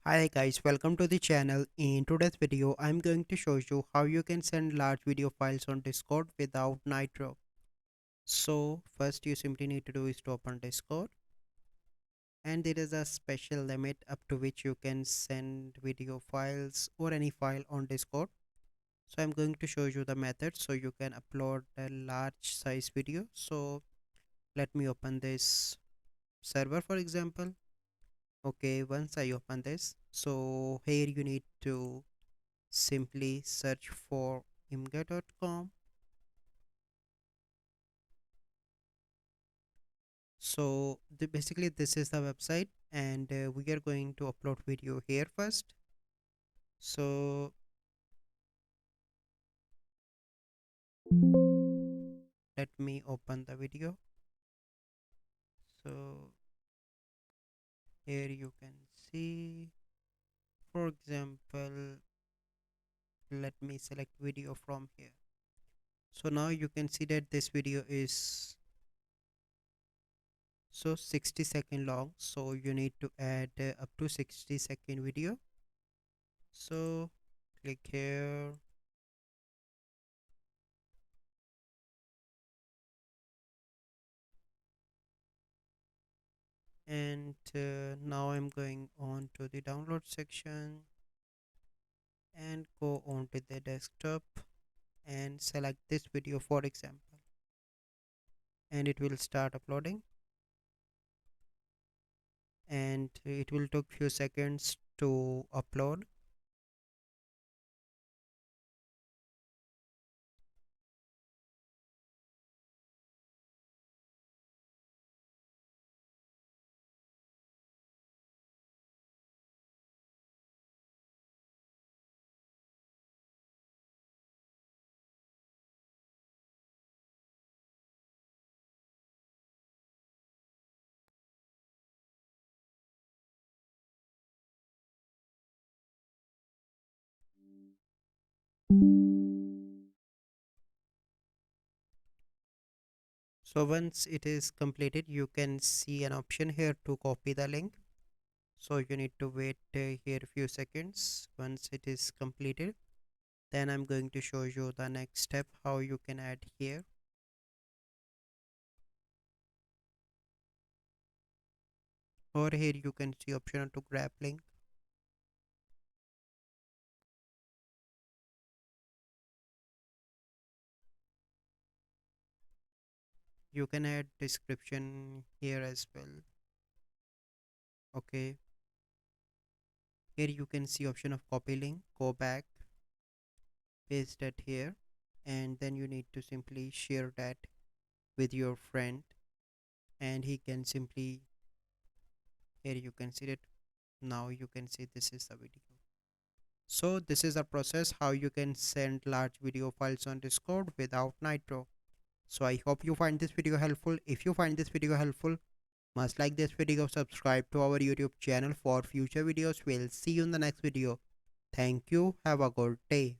Hi guys, welcome to the channel. In today's video, I'm going to show you how you can send large video files on Discord without Nitro. So first you simply need to do is to open Discord, and there is a special limit up to which you can send video files or any file on Discord. So I'm going to show you the method so you can upload a large size video. So let me open this server for example. Okay, once I open this, so here you need to simply search for imga.com. So basically this is the website, and we are going to upload video here first. So let me open the video. So here you can see, for example, let me select video from here. So now you can see that this video is 60-second long, so you need to add up to 60-second video. So click here, and now I'm going on to the download section and go on to the desktop and select this video for example, and it will start uploading, and it will take few seconds to upload. So once it is completed, you can see an option here to copy the link. So you need to wait here few seconds. Once it is completed, then I'm going to show you the next step how you can add here. Or here you can see option to grab link. You can add description here as well. Okay, here you can see option of copy link, go back, paste that here, and then you need to simply share that with your friend, and he can simply, here you can see it. Now you can see this is the video. So this is a process how you can send large video files on Discord without Nitro. So I hope you find this video helpful. If you find this video helpful, must like this video, subscribe to our YouTube channel for future videos. We'll see you in the next video. Thank you. Have a good day.